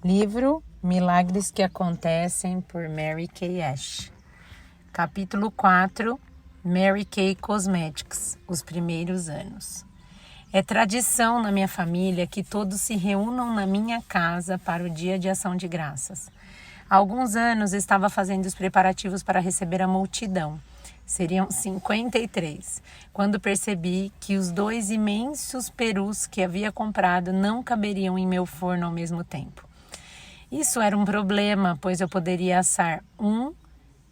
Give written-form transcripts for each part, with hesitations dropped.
Livro Milagres que Acontecem, por Mary Kay Ash. Capítulo 4, Mary Kay Cosmetics, os primeiros anos. É tradição na minha família que todos se reúnam na minha casa para o Dia de Ação de Graças. Há alguns anos estava fazendo os preparativos para receber a multidão. Seriam 53, quando percebi que os 2 imensos perus que havia comprado não caberiam em meu forno ao mesmo tempo. Isso era um problema, pois eu poderia assar um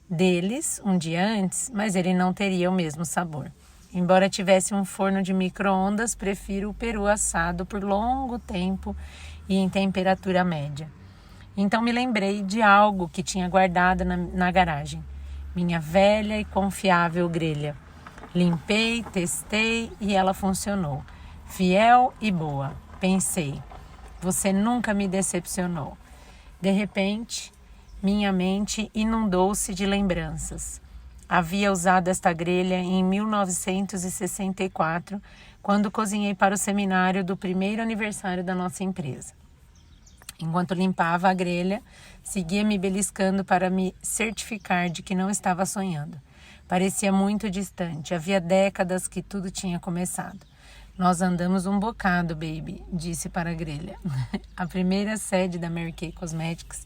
deles um dia antes, mas ele não teria o mesmo sabor. Embora tivesse um forno de micro-ondas, prefiro o peru assado por longo tempo e em temperatura média. Então me lembrei de algo que tinha guardado na garagem. Minha velha e confiável grelha. Limpei, testei e ela funcionou. Fiel e boa. Pensei, você nunca me decepcionou. De repente, minha mente inundou-se de lembranças. Havia usado esta grelha em 1964, quando cozinhei para o seminário do primeiro aniversário da nossa empresa. Enquanto limpava a grelha, seguia me beliscando para me certificar de que não estava sonhando. Parecia muito distante, havia décadas que tudo tinha começado. Nós andamos um bocado, baby, disse para a grelha. A primeira sede da Mary Kay Cosmetics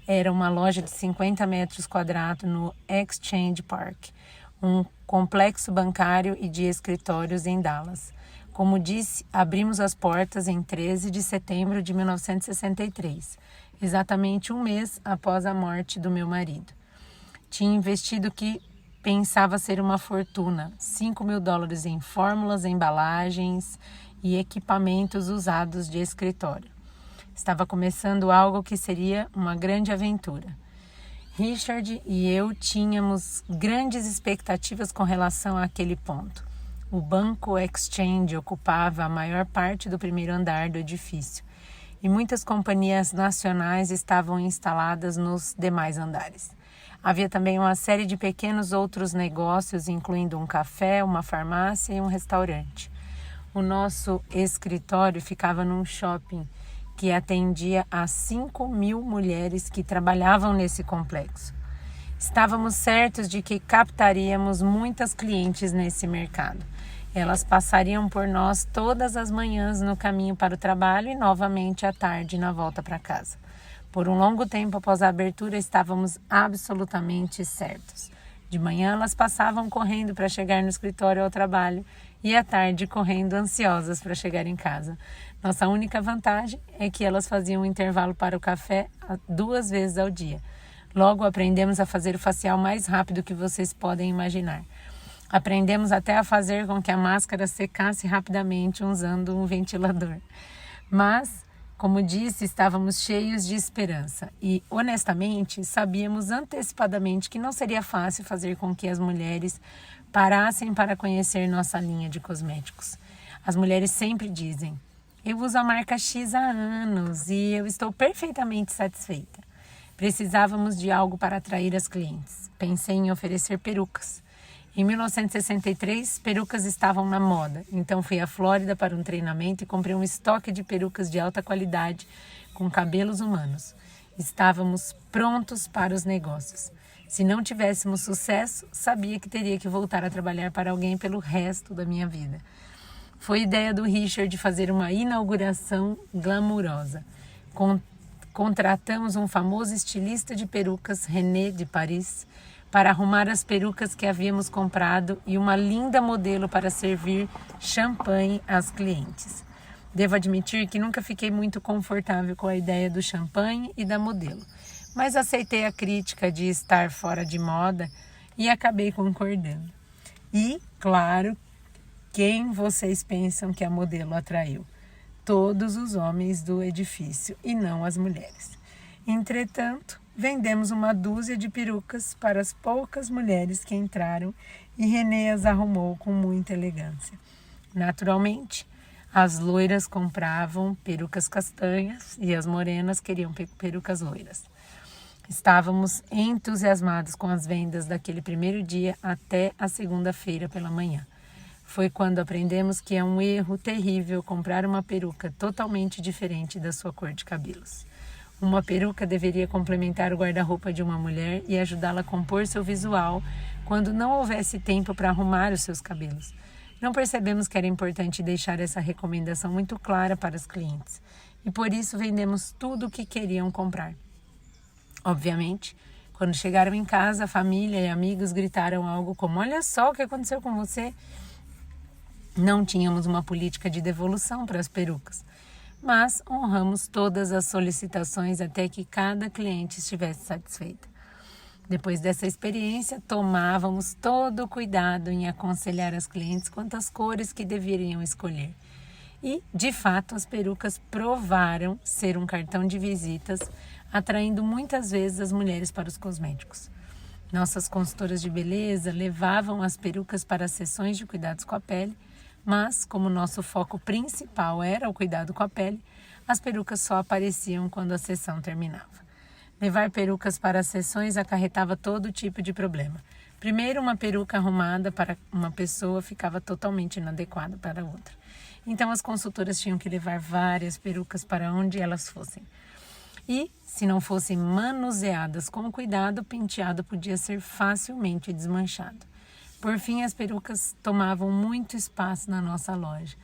era uma loja de 50 metros quadrados no Exchange Park, um complexo bancário e de escritórios em Dallas. Como disse, abrimos as portas em 13 de setembro de 1963, exatamente um mês após a morte do meu marido. Tinha investido o que pensava ser uma fortuna, $5.000 em fórmulas, embalagens e equipamentos usados de escritório. Estava começando algo que seria uma grande aventura. Richard e eu tínhamos grandes expectativas com relação àquele ponto. O Banco Exchange ocupava a maior parte do primeiro andar do edifício e muitas companhias nacionais estavam instaladas nos demais andares. Havia também uma série de pequenos outros negócios, incluindo um café, uma farmácia e um restaurante. O nosso escritório ficava num shopping que atendia a 5.000 mulheres que trabalhavam nesse complexo. Estávamos certos de que captaríamos muitas clientes nesse mercado. Elas passariam por nós todas as manhãs no caminho para o trabalho e novamente à tarde na volta para casa. Por um longo tempo após a abertura, estávamos absolutamente certos. De manhã, elas passavam correndo para chegar no escritório ao trabalho e à tarde correndo ansiosas para chegar em casa. Nossa única vantagem é que elas faziam um intervalo para o café 2 vezes ao dia. Logo, aprendemos a fazer o facial mais rápido que vocês podem imaginar. Aprendemos até a fazer com que a máscara secasse rapidamente usando um ventilador. Mas, como disse, estávamos cheios de esperança e, honestamente, sabíamos antecipadamente que não seria fácil fazer com que as mulheres parassem para conhecer nossa linha de cosméticos. As mulheres sempre dizem, eu uso a marca X há anos e eu estou perfeitamente satisfeita. Precisávamos de algo para atrair as clientes. Pensei em oferecer perucas. Em 1963, perucas estavam na moda, então fui à Flórida para um treinamento e comprei um estoque de perucas de alta qualidade com cabelos humanos. Estávamos prontos para os negócios. Se não tivéssemos sucesso, sabia que teria que voltar a trabalhar para alguém pelo resto da minha vida. Foi ideia do Richard fazer uma inauguração glamurosa. Contratamos um famoso estilista de perucas, René de Paris, para arrumar as perucas que havíamos comprado e uma linda modelo para servir champanhe às clientes. Devo admitir que nunca fiquei muito confortável com a ideia do champanhe e da modelo, mas aceitei a crítica de estar fora de moda e acabei concordando. E, claro, quem vocês pensam que a modelo atraiu? Todos os homens do edifício e não as mulheres. Entretanto, vendemos uma dúzia de perucas para as poucas mulheres que entraram e René as arrumou com muita elegância. Naturalmente, as loiras compravam perucas castanhas e as morenas queriam perucas loiras. Estávamos entusiasmados com as vendas daquele primeiro dia até a segunda-feira pela manhã. Foi quando aprendemos que é um erro terrível comprar uma peruca totalmente diferente da sua cor de cabelos. Uma peruca deveria complementar o guarda-roupa de uma mulher e ajudá-la a compor seu visual quando não houvesse tempo para arrumar os seus cabelos. Não percebemos que era importante deixar essa recomendação muito clara para os clientes e por isso vendemos tudo o que queriam comprar. Obviamente, quando chegaram em casa, a família e amigos gritaram algo como: "Olha só o que aconteceu com você." Não tínhamos uma política de devolução para as perucas, mas honramos todas as solicitações até que cada cliente estivesse satisfeita. Depois dessa experiência, tomávamos todo o cuidado em aconselhar as clientes quanto às cores que deveriam escolher. E, de fato, as perucas provaram ser um cartão de visitas, atraindo muitas vezes as mulheres para os cosméticos. Nossas consultoras de beleza levavam as perucas para as sessões de cuidados com a pele, mas, como nosso foco principal era o cuidado com a pele, as perucas só apareciam quando a sessão terminava. Levar perucas para as sessões acarretava todo tipo de problema. Primeiro, uma peruca arrumada para uma pessoa ficava totalmente inadequada para outra. Então, as consultoras tinham que levar várias perucas para onde elas fossem. E, se não fossem manuseadas com cuidado, o penteado podia ser facilmente desmanchado. Por fim, as perucas tomavam muito espaço na nossa loja.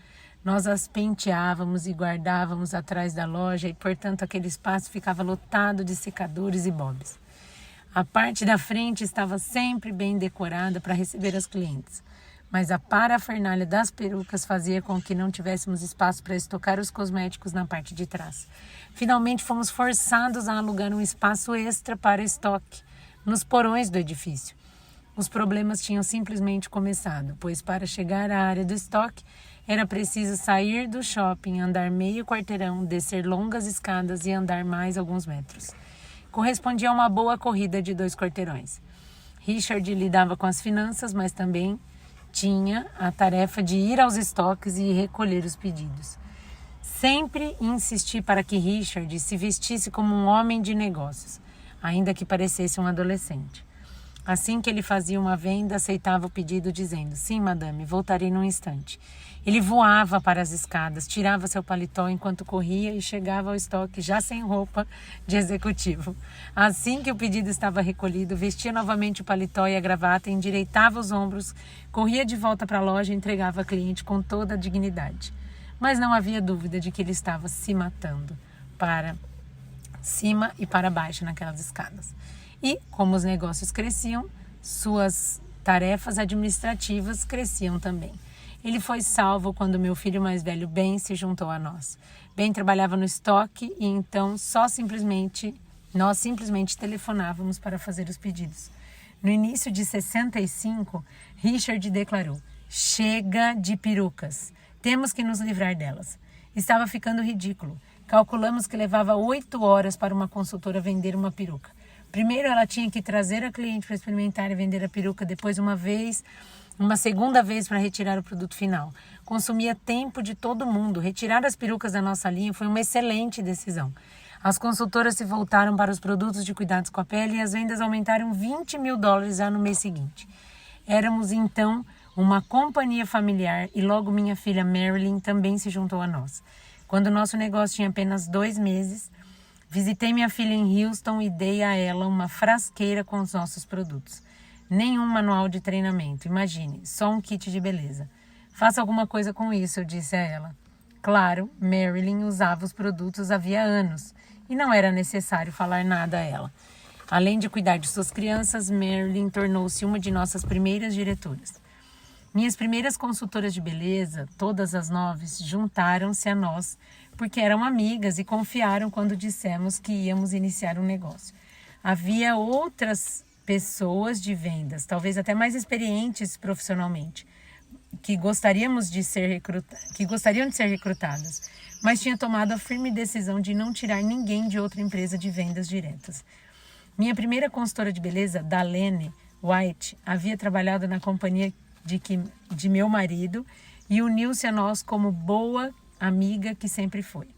Nós as penteávamos e guardávamos atrás da loja e, portanto, aquele espaço ficava lotado de secadores e bobs. A parte da frente estava sempre bem decorada para receber as clientes, mas a parafernália das perucas fazia com que não tivéssemos espaço para estocar os cosméticos na parte de trás. Finalmente, fomos forçados a alugar um espaço extra para estoque nos porões do edifício. Os problemas tinham simplesmente começado, pois para chegar à área do estoque era preciso sair do shopping, andar meio quarteirão, descer longas escadas e andar mais alguns metros. Correspondia a uma boa corrida de 2 quarteirões. Richard lidava com as finanças, mas também tinha a tarefa de ir aos estoques e recolher os pedidos. Sempre insisti para que Richard se vestisse como um homem de negócios, ainda que parecesse um adolescente. Assim que ele fazia uma venda, aceitava o pedido dizendo: "Sim, madame, voltarei num instante." Ele voava para as escadas, tirava seu paletó enquanto corria e chegava ao estoque já sem roupa de executivo. Assim que o pedido estava recolhido, vestia novamente o paletó e a gravata, endireitava os ombros, corria de volta para a loja e entregava a cliente com toda a dignidade. Mas não havia dúvida de que ele estava se matando para cima e para baixo naquelas escadas. E, como os negócios cresciam, suas tarefas administrativas cresciam também. Ele foi salvo quando meu filho mais velho, Ben, se juntou a nós. Ben trabalhava no estoque e então nós simplesmente telefonávamos para fazer os pedidos. No início de 65, Richard declarou: "Chega de perucas. Temos que nos livrar delas." Estava ficando ridículo. Calculamos que levava 8 horas para uma consultora vender uma peruca. Primeiro ela tinha que trazer a cliente para experimentar e vender a peruca, depois uma segunda vez para retirar o produto final. Consumia tempo de todo mundo. Retirar as perucas da nossa linha foi uma excelente decisão. As consultoras se voltaram para os produtos de cuidados com a pele e as vendas aumentaram $20 mil já no mês seguinte. Éramos então uma companhia familiar e logo minha filha Marilyn também se juntou a nós. Quando nosso negócio tinha apenas 2 meses, visitei minha filha em Houston e dei a ela uma frasqueira com os nossos produtos. Nenhum manual de treinamento, imagine, só um kit de beleza. "Faça alguma coisa com isso", eu disse a ela. Claro, Marilyn usava os produtos havia anos e não era necessário falar nada a ela. Além de cuidar de suas crianças, Marilyn tornou-se uma de nossas primeiras diretoras. Minhas primeiras consultoras de beleza, todas as 9, juntaram-se a nós porque eram amigas e confiaram quando dissemos que íamos iniciar um negócio. Havia outras pessoas de vendas, talvez até mais experientes profissionalmente, que gostariam de ser recrutadas, mas tinha tomado a firme decisão de não tirar ninguém de outra empresa de vendas diretas. Minha primeira consultora de beleza, Dalene White, havia trabalhado na companhia de meu marido e uniu-se a nós como boa amiga que sempre foi.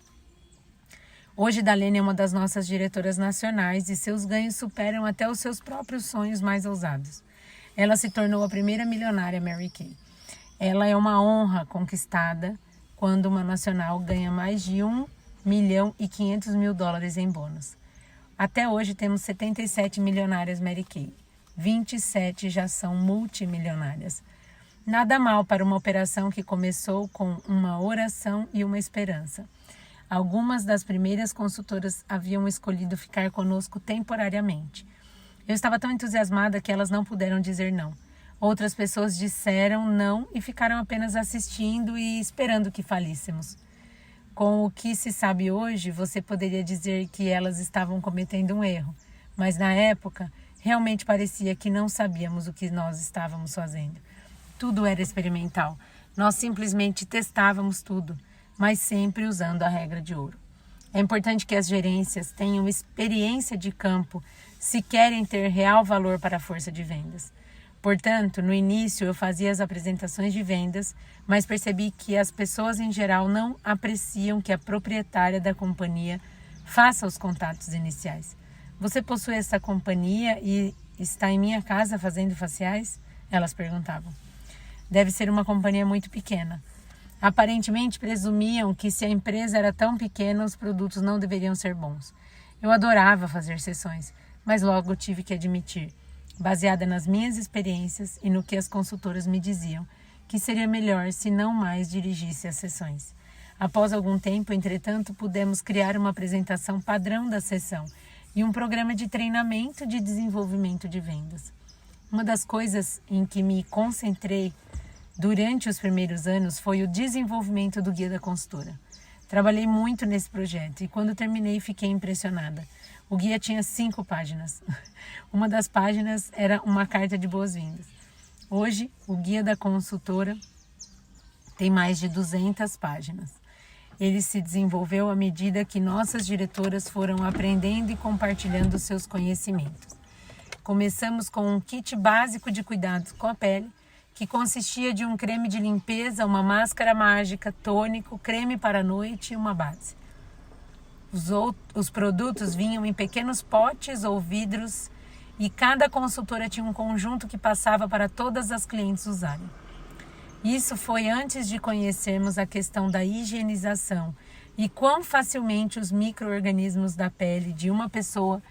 Hoje, Dalene é uma das nossas diretoras nacionais e seus ganhos superam até os seus próprios sonhos mais ousados. Ela se tornou a primeira milionária Mary Kay. Ela é uma honra conquistada quando uma nacional ganha mais de $1 $1.500.000 em bônus. Até hoje temos 77 milionárias Mary Kay. 27 já são multimilionárias. Nada mal para uma operação que começou com uma oração e uma esperança. Algumas das primeiras consultoras haviam escolhido ficar conosco temporariamente. Eu estava tão entusiasmada que elas não puderam dizer não. Outras pessoas disseram não e ficaram apenas assistindo e esperando que falíssemos. Com o que se sabe hoje, você poderia dizer que elas estavam cometendo um erro, mas na época, realmente parecia que não sabíamos o que nós estávamos fazendo. Tudo era experimental. Nós simplesmente testávamos tudo, mas sempre usando a regra de ouro. É importante que as gerências tenham experiência de campo se querem ter real valor para a força de vendas. Portanto, no início eu fazia as apresentações de vendas, mas percebi que as pessoas em geral não apreciam que a proprietária da companhia faça os contatos iniciais. Você possui essa companhia e está em minha casa fazendo faciais? Elas perguntavam. Deve ser uma companhia muito pequena. Aparentemente presumiam que se a empresa era tão pequena, os produtos não deveriam ser bons. Eu adorava fazer sessões, mas logo tive que admitir, baseada nas minhas experiências e no que as consultoras me diziam, que seria melhor se não mais dirigisse as sessões. Após algum tempo, entretanto, pudemos criar uma apresentação padrão da sessão e um programa de treinamento de desenvolvimento de vendas. Uma das coisas em que me concentrei durante os primeiros anos foi o desenvolvimento do Guia da Consultora. Trabalhei muito nesse projeto e quando terminei fiquei impressionada. O guia tinha 5 páginas. Uma das páginas era uma carta de boas-vindas. Hoje, o Guia da Consultora tem mais de 200 páginas. Ele se desenvolveu à medida que nossas diretoras foram aprendendo e compartilhando seus conhecimentos. Começamos com um kit básico de cuidados com a pele, que consistia de um creme de limpeza, uma máscara mágica, tônico, creme para a noite e uma base. Os produtos vinham em pequenos potes ou vidros e cada consultora tinha um conjunto que passava para todas as clientes usarem. Isso foi antes de conhecermos a questão da higienização e quão facilmente os micro-organismos da pele de uma pessoa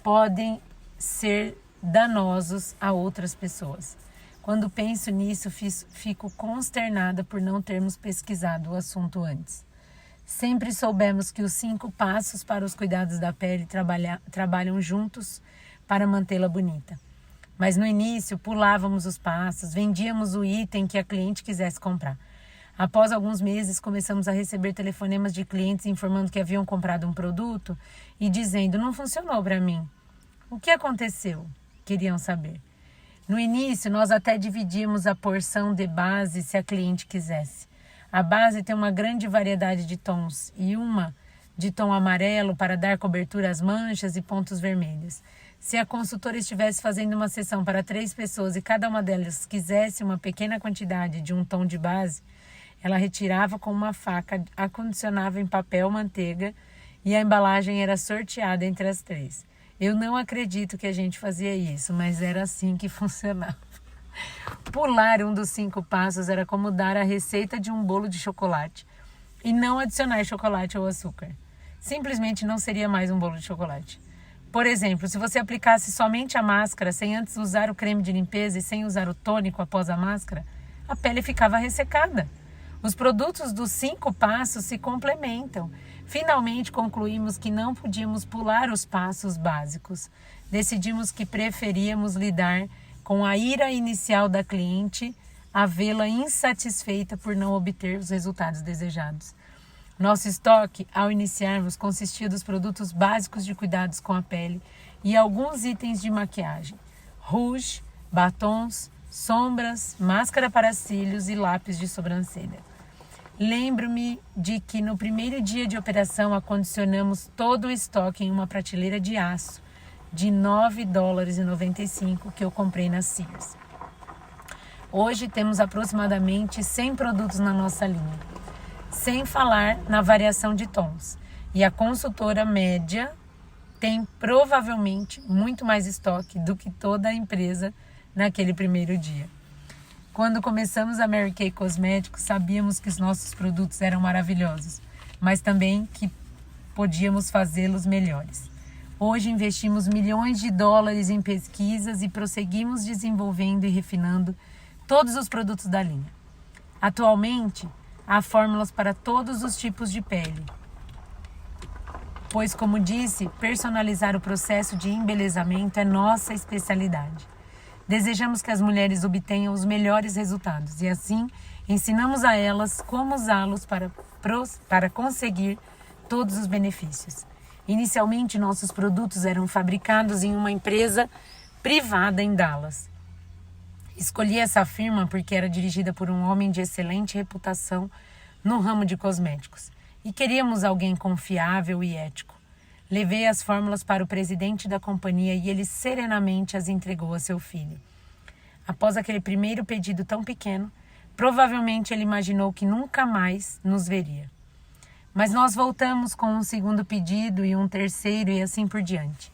podem ser danosos a outras pessoas. Quando penso nisso, fico consternada por não termos pesquisado o assunto antes. Sempre soubemos que os 5 passos para os cuidados da pele trabalham juntos para mantê-la bonita. Mas no início, pulávamos os passos, vendíamos o item que a cliente quisesse comprar. Após alguns meses, começamos a receber telefonemas de clientes informando que haviam comprado um produto e dizendo, não funcionou para mim. O que aconteceu? Queriam saber. No início, nós até dividíamos a porção de base se a cliente quisesse. A base tem uma grande variedade de tons e uma de tom amarelo para dar cobertura às manchas e pontos vermelhos. Se a consultora estivesse fazendo uma sessão para 3 pessoas e cada uma delas quisesse uma pequena quantidade de um tom de base, ela retirava com uma faca, acondicionava em papel manteiga e a embalagem era sorteada entre as 3. Eu não acredito que a gente fazia isso, mas era assim que funcionava. Pular um dos 5 passos era como dar a receita de um bolo de chocolate e não adicionar chocolate ou açúcar. Simplesmente não seria mais um bolo de chocolate. Por exemplo, se você aplicasse somente a máscara sem antes usar o creme de limpeza e sem usar o tônico após a máscara, a pele ficava ressecada. Os produtos dos 5 passos se complementam. Finalmente concluímos que não podíamos pular os passos básicos. Decidimos que preferíamos lidar com a ira inicial da cliente a vê-la insatisfeita por não obter os resultados desejados. Nosso estoque, ao iniciarmos, consistia dos produtos básicos de cuidados com a pele e alguns itens de maquiagem, rouge, batons, sombras, máscara para cílios e lápis de sobrancelha. Lembro-me de que no primeiro dia de operação acondicionamos todo o estoque em uma prateleira de aço de $9,95 que eu comprei na Sears. Hoje temos aproximadamente 100 produtos na nossa linha, sem falar na variação de tons. E a consultora média tem provavelmente muito mais estoque do que toda a empresa naquele primeiro dia. Quando começamos a Mary Kay Cosméticos, sabíamos que os nossos produtos eram maravilhosos, mas também que podíamos fazê-los melhores. Hoje investimos milhões de dólares em pesquisas e prosseguimos desenvolvendo e refinando todos os produtos da linha. Atualmente, há fórmulas para todos os tipos de pele, pois, como disse, personalizar o processo de embelezamento é nossa especialidade. Desejamos que as mulheres obtenham os melhores resultados e, assim, ensinamos a elas como usá-los para conseguir todos os benefícios. Inicialmente, nossos produtos eram fabricados em uma empresa privada em Dallas. Escolhi essa firma porque era dirigida por um homem de excelente reputação no ramo de cosméticos e queríamos alguém confiável e ético. Levei as fórmulas para o presidente da companhia e ele serenamente as entregou a seu filho. Após aquele primeiro pedido tão pequeno, provavelmente ele imaginou que nunca mais nos veria. Mas nós voltamos com um segundo pedido e um terceiro e assim por diante.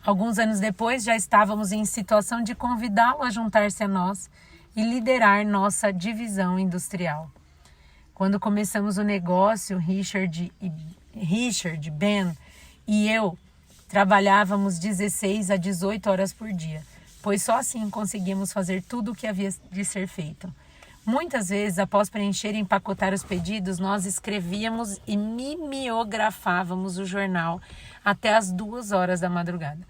Alguns anos depois, já estávamos em situação de convidá-lo a juntar-se a nós e liderar nossa divisão industrial. Quando começamos o negócio, Richard, Ben e eu trabalhávamos 16 a 18 horas por dia, pois só assim conseguíamos fazer tudo o que havia de ser feito. Muitas vezes, após preencher e empacotar os pedidos, nós escrevíamos e mimeografávamos o jornal até as 2 horas da madrugada.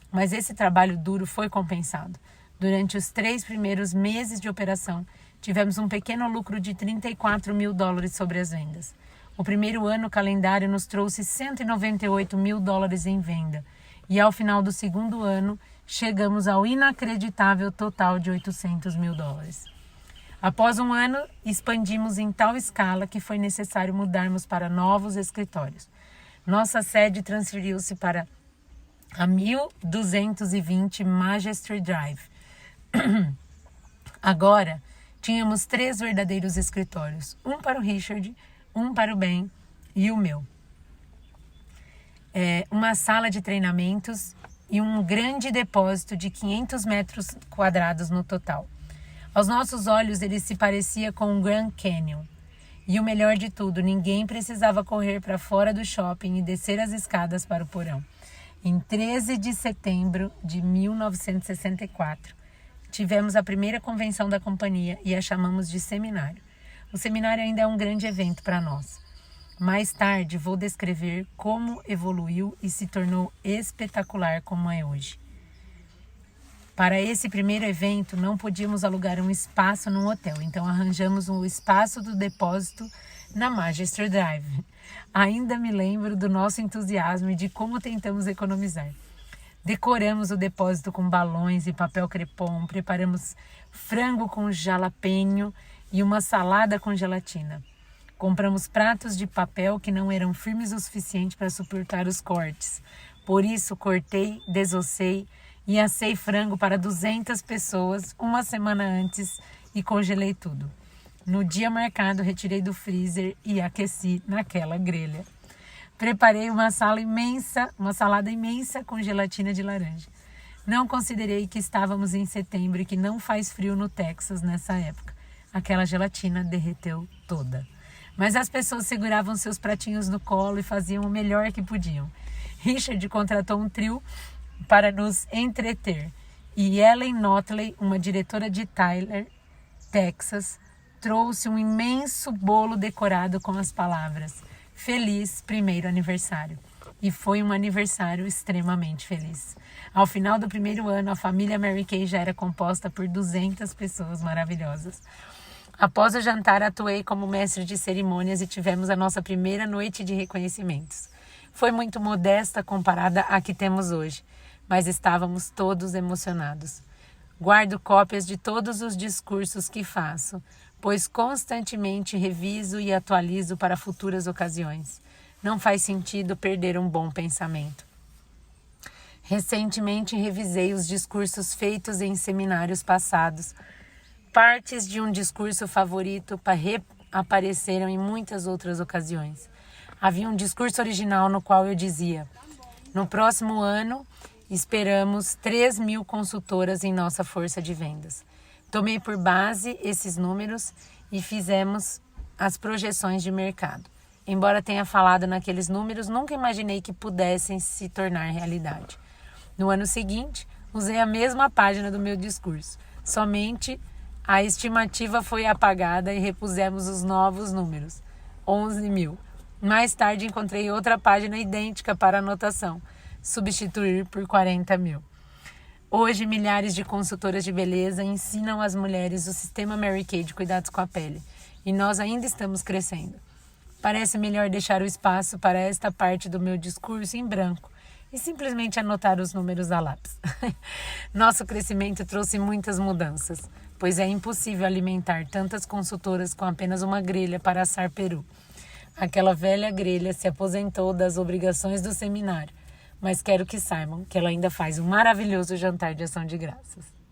Mas esse trabalho duro foi compensado. Durante os 3 primeiros meses de operação, tivemos um pequeno lucro de $34 mil sobre as vendas. O primeiro ano, o calendário nos trouxe $198 mil em venda. E ao final do segundo ano, chegamos ao inacreditável total de $800 mil. Após um ano, expandimos em tal escala que foi necessário mudarmos para novos escritórios. Nossa sede transferiu-se para a 1220 Majesty Drive. Agora, tínhamos 3 verdadeiros escritórios, um para o Richard, um para o Ben e o meu. Uma sala de treinamentos e um grande depósito de 500 metros quadrados no total. Aos nossos olhos, ele se parecia com o Grand Canyon. E o melhor de tudo, ninguém precisava correr para fora do shopping e descer as escadas para o porão. Em 13 de setembro de 1964, tivemos a primeira convenção da companhia e a chamamos de seminário. O seminário ainda é um grande evento para nós. Mais tarde, vou descrever como evoluiu e se tornou espetacular como é hoje. Para esse primeiro evento, não podíamos alugar um espaço num hotel, então arranjamos um espaço do depósito na Majesty Drive. Ainda me lembro do nosso entusiasmo e de como tentamos economizar. Decoramos o depósito com balões e papel crepom, preparamos frango com jalapeno e uma salada com gelatina. Compramos pratos de papel que não eram firmes o suficiente para suportar os cortes. Por isso, cortei, desossei e assei frango para 200 pessoas uma semana antes e congelei tudo. No dia marcado, retirei do freezer e aqueci naquela grelha. Preparei uma salada imensa com gelatina de laranja. Não considerei que estávamos em setembro e que não faz frio no Texas nessa época. Aquela gelatina derreteu toda. Mas as pessoas seguravam seus pratinhos no colo e faziam o melhor que podiam. Richard contratou um trio para nos entreter. E Ellen Notley, uma diretora de Tyler, Texas, trouxe um imenso bolo decorado com as palavras "Feliz primeiro aniversário". E foi um aniversário extremamente feliz. Ao final do primeiro ano, a família Mary Kay já era composta por 200 pessoas maravilhosas. Após o jantar, atuei como mestre de cerimônias e tivemos a nossa primeira noite de reconhecimentos. Foi muito modesta comparada à que temos hoje, mas estávamos todos emocionados. Guardo cópias de todos os discursos que faço, pois constantemente reviso e atualizo para futuras ocasiões. Não faz sentido perder um bom pensamento. Recentemente revisei os discursos feitos em seminários passados. Partes de um discurso favorito reapareceram em muitas outras ocasiões. Havia um discurso original no qual eu dizia: no próximo ano, esperamos 3.000 consultoras em nossa força de vendas. Tomei por base esses números e fizemos as projeções de mercado. Embora tenha falado naqueles números, nunca imaginei que pudessem se tornar realidade. No ano seguinte, usei a mesma página do meu discurso. Somente a estimativa foi apagada e repusemos os novos números. 11 mil. Mais tarde encontrei outra página idêntica para anotação. Substituir por 40 mil. Hoje, milhares de consultoras de beleza ensinam às mulheres o sistema Mary Kay de cuidados com a pele. E nós ainda estamos crescendo. Parece melhor deixar o espaço para esta parte do meu discurso em branco e simplesmente anotar os números a lápis. Nosso crescimento trouxe muitas mudanças, pois é impossível alimentar tantas consultoras com apenas uma grelha para assar peru. Aquela velha grelha se aposentou das obrigações do seminário, mas quero que saibam que ela ainda faz um maravilhoso jantar de ação de graças.